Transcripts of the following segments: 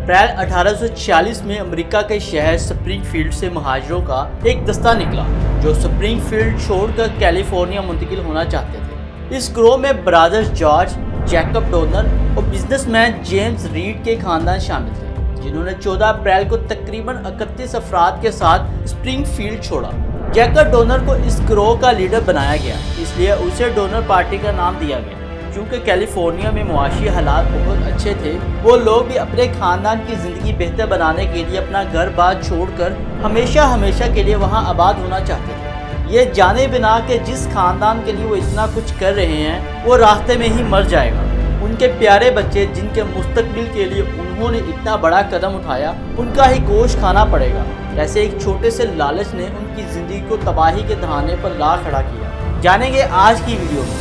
अप्रैल 1846 में अमेरिका के शहर स्प्रिंगफील्ड से महाजरों का एक दस्ता निकला जो स्प्रिंगफील्ड छोड़कर कैलिफोर्निया मुंतकिल होना चाहते थे। इस ग्रोह में ब्रदर्स जॉर्ज, जैकब डोनर और बिजनेसमैन जेम्स रीड के खानदान शामिल थे, जिन्होंने 14 अप्रैल को तकरीबन 31 अफराद के साथ स्प्रिंगफील्ड छोड़ा। जैकब डोनर को इस ग्रोह का लीडर बनाया गया, इसलिए उसे डोनर पार्टी का नाम दिया गया। क्योंकि कैलिफोर्निया में मुआशी हालात बहुत अच्छे थे, वो लोग भी अपने खानदान की ज़िंदगी बेहतर बनाने के लिए अपना घर बार छोड़कर हमेशा के लिए वहाँ आबाद होना चाहते थे, ये जाने बिना कि जिस खानदान के लिए वो इतना कुछ कर रहे हैं वो रास्ते में ही मर जाएगा। उनके प्यारे बच्चे जिनके मुस्तकबिल के लिए उन्होंने इतना बड़ा कदम उठाया, उनका ही गोश्त खाना पड़ेगा। ऐसे एक छोटे से लालच ने उनकी ज़िंदगी को तबाही के दहाने पर ला खड़ा किया। जानेंगे आज की वीडियो में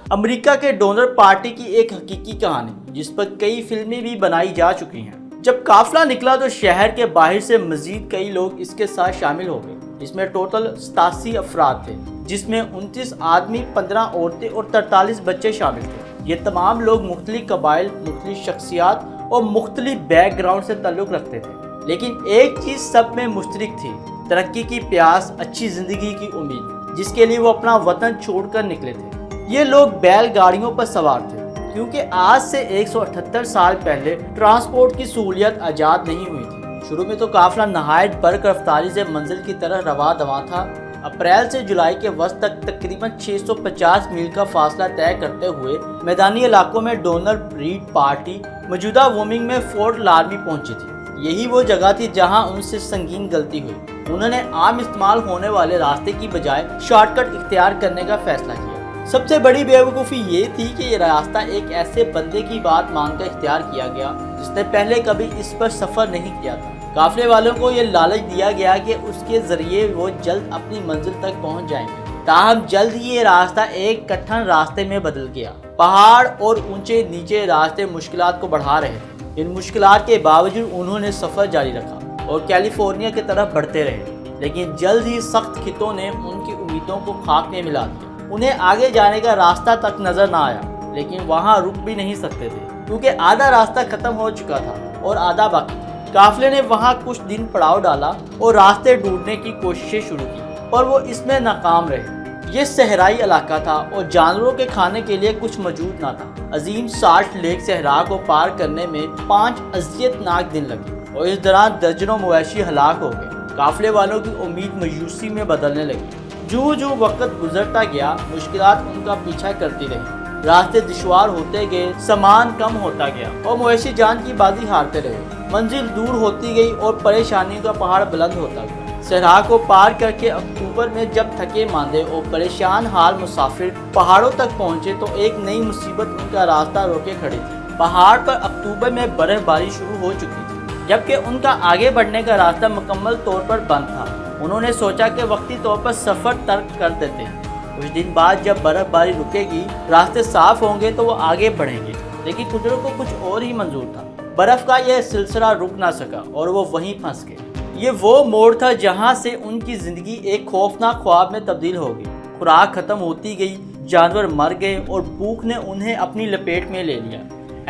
अमेरिका के डोनर पार्टी की एक हकीकी कहानी, जिस पर कई फिल्में भी बनाई जा चुकी हैं। जब काफिला निकला तो शहर के बाहर से मजीद कई लोग इसके साथ शामिल हो गए। इसमें टोटल 87 अफराद थे, जिसमें 29 आदमी, 15 औरतें और 43 बच्चे शामिल थे। ये तमाम लोग मुख्तलिफ कबाइल, मुख्तलिफ शख्सियात और मुख्तलिफ बैकग्राउंड से ताल्लुक़ रखते थे, लेकिन एक चीज़ सब में मुश्तरक थी, तरक्की की प्यास, अच्छी ज़िंदगी की उम्मीद, जिसके लिए वो अपना वतन छोड़कर निकले थे। ये लोग बैलगाड़ियों पर सवार थे, क्योंकि आज से 178 साल पहले ट्रांसपोर्ट की सहूलियत आज़ाद नहीं हुई थी। शुरू में तो काफिला नहायत बर्क रफ्तारी से मंजिल की तरह रवा दवा था। अप्रैल से जुलाई के वस्त तक तकरीबन 650 मील का फासला तय करते हुए मैदानी इलाकों में डोनर रीड पार्टी मौजूदा वोमिंग में फोर्ट लारमी पहुंची थी। यही वो जगह थी जहां उनसे संगीन गलती हुई। उन्होंने आम इस्तेमाल होने वाले रास्ते की बजाय शॉर्टकट इख्तियार करने का फैसला किया। सबसे बड़ी बेवकूफ़ी ये थी कि ये रास्ता एक ऐसे बंदे की बात मानकर इख्तियार किया गया जिसने पहले कभी इस पर सफ़र नहीं किया था। काफिले वालों को ये लालच दिया गया कि उसके ज़रिए वो जल्द अपनी मंजिल तक पहुंच जाएंगे। ताहम जल्द ही ये रास्ता एक कठिन रास्ते में बदल गया। पहाड़ और ऊंचे नीचे रास्ते मुश्किलात को बढ़ा रहे थे। इन मुश्किलात के बावजूद उन्होंने सफ़र जारी रखा और कैलिफोर्निया की तरफ बढ़ते रहे, लेकिन जल्द ही सख्त खितों ने उनकी उम्मीदों को खाक में मिला दिया। उन्हें आगे जाने का रास्ता तक नजर ना आया, लेकिन वहां रुक भी नहीं सकते थे, क्योंकि आधा रास्ता खत्म हो चुका था और आधा बाकी। काफिले ने वहां कुछ दिन पड़ाव डाला और रास्ते ढूंढने की कोशिशें शुरू की, पर वो इसमें नाकाम रहे। ये सहराई इलाका था और जानवरों के खाने के लिए कुछ मौजूद ना था। अजीम साल्ट लेक सहरा को पार करने में 5 अज़ियतनाक दिन लगे और इस दौरान दर्जनों मवेशी हलाक हो गए। काफिले वालों की उम्मीद मायूसी में बदलने लगी। जो वक्त गुजरता गया, मुश्किलात उनका पीछा करती रही। रास्ते दुश्वार होते गए, सामान कम होता गया और मवेशी जान की बाजी हारते रहे। मंजिल दूर होती गई और परेशानियों का पहाड़ बुलंद होता गया। सहरा को पार करके अक्टूबर में जब थके मांदे और परेशान हाल मुसाफिर पहाड़ों तक पहुंचे तो एक नई मुसीबत उनका रास्ता रोके खड़ी थी। पहाड़ पर अक्टूबर में बर्फबारी शुरू हो चुकी थी, जबकि उनका आगे बढ़ने का रास्ता मुकम्मल तौर पर बंद था। उन्होंने सोचा कि वक्ती तौर पर सफ़र तर्क कर देते हैं। कुछ दिन बाद जब बर्फबारी रुकेगी, रास्ते साफ होंगे तो वो आगे बढ़ेंगे, लेकिन कुदरत को कुछ और ही मंजूर था। बर्फ़ का यह सिलसिला रुक ना सका और वो वहीं फंस गए। ये वो मोड़ था जहां से उनकी ज़िंदगी एक खौफनाक ख्वाब में तब्दील हो गई। खुराक ख़त्म होती गई, जानवर मर गए और भूख ने उन्हें अपनी लपेट में ले लिया।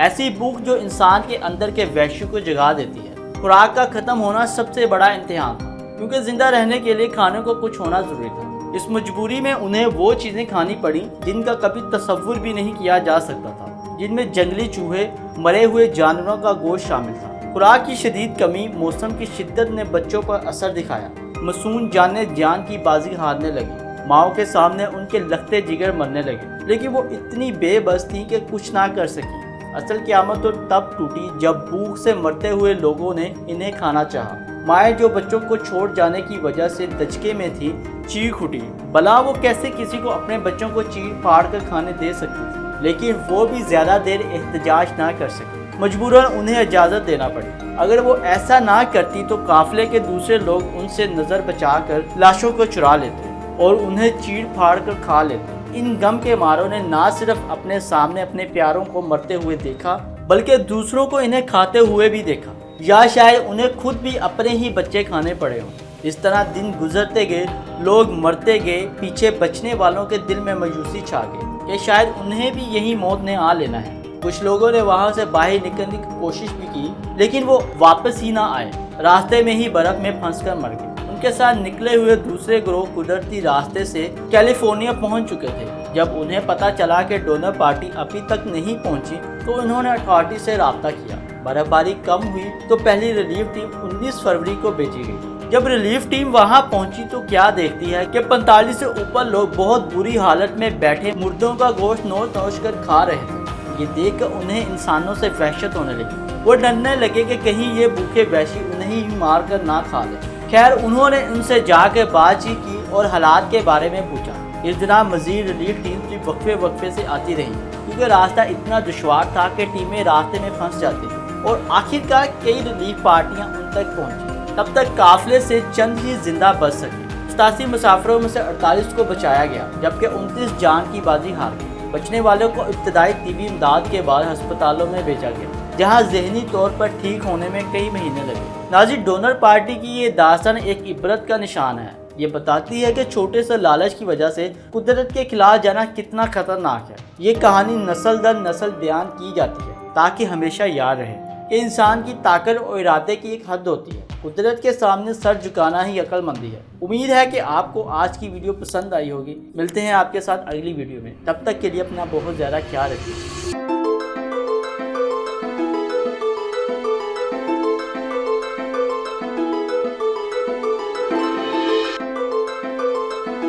ऐसी भूख जो इंसान के अंदर के वहशत को जगा देती है। खुराक का ख़त्म होना सबसे बड़ा इम्तिहान था, क्योंकि जिंदा रहने के लिए खाने को कुछ होना जरूरी था। इस मजबूरी में उन्हें वो चीज़ें खानी पड़ी जिनका कभी तसव्वुर भी नहीं किया जा सकता था, जिनमें जंगली चूहे, मरे हुए जानवरों का गोश्त शामिल था। खुराक की शदीद कमी, मौसम की शिद्दत ने बच्चों पर असर दिखाया। मासूम जानें जान की बाजी हारने लगी। माओ के सामने उनके लखते जिगर मरने लगे, लेकिन वो इतनी बेबस थी कि कुछ ना कर सकी। असल क़यामत तो तब टूटी जब भूख से मरते हुए लोगों ने इन्हें खाना चाहा। माएँ जो बच्चों को छोड़ जाने की वजह से दचके में थी, चीख उठी। भला वो कैसे किसी को अपने बच्चों को चीर फाड़ कर खाने दे सकती थी, लेकिन वो भी ज़्यादा देर एहतजाज ना कर सके। मजबूरन उन्हें इजाज़त देना पड़ी। अगर वो ऐसा ना करती तो काफिले के दूसरे लोग उनसे नज़र बचाकर लाशों को चुरा लेते और उन्हें चीर फाड़ कर खा लेते। इन गम के मारों ने ना सिर्फ अपने सामने अपने प्यारों को मरते हुए देखा, बल्कि दूसरों को इन्हें खाते हुए भी देखा, या शायद उन्हें खुद भी अपने ही बच्चे खाने पड़े हों। इस तरह दिन गुजरते गए, लोग मरते गए। पीछे बचने वालों के दिल में मायूसी छा गई कि शायद उन्हें भी यही मौत ने आ लेना है। कुछ लोगों ने वहां से बाहर निकलने की कोशिश भी की, लेकिन वो वापस ही ना आए, रास्ते में ही बर्फ में फंसकर मर गए। उनके साथ निकले हुए दूसरे ग्रोह कुदरती रास्ते से कैलिफोर्निया पहुंच चुके थे। जब उन्हें पता चला कि डोनर पार्टी अभी तक नहीं पहुंची तो उन्होंने अथॉरिटी से राब्ता किया। बर्फबारी कम हुई तो पहली रिलीफ टीम 19 फरवरी को भेजी गई। जब रिलीफ टीम वहां पहुंची तो क्या देखती है कि 45 से ऊपर लोग बहुत बुरी हालत में बैठे मुर्दों का गोश्त नोच नोच कर खा रहे थे। ये देखकर उन्हें इंसानों से वहशत होने लगी। वो डरने लगे कि कहीं ये भूखे वैशी उन्हें ही मार कर ना खा ले। खैर, उन्होंने उनसे जाकर बातचीत की और हालात के बारे में पूछा। इस दौरान मजीद रिलीफ टीम वक्फे वक्फे से आती रही, क्योंकि रास्ता इतना दुश्वार था कि टीमें रास्ते में फंस जाती थी और आखिरकार कई रिलीफ पार्टियां उन तक पहुंची। तब तक काफिले से चंद ही जिंदा बच सके। 87 मुसाफिरों में से 48 को बचाया गया, जबकि 29 जान की बाजी हार गए। बचने वालों को इब्तदाई तिबी इमदाद के बाद अस्पतालों में भेजा गया, जहां ज़हनी तौर पर ठीक होने में कई महीने लगे। नाज़रीन, डोनर पार्टी की ये दास्तान एक इबरत का निशान है। ये बताती है कि छोटे से लालच की वजह से कुदरत के खिलाफ जाना कितना खतरनाक है। ये कहानी नस्ल दर नस्ल बयान की जाती है ताकि हमेशा याद रहे कि इंसान की ताकत और इरादे की एक हद होती है। कुदरत के सामने सर झुकाना ही अक्लमंदी है। उम्मीद है कि आपको आज की वीडियो पसंद आई होगी। मिलते हैं आपके साथ अगली वीडियो में। तब तक के लिए अपना बहुत ज़्यादा ख्याल रखिए।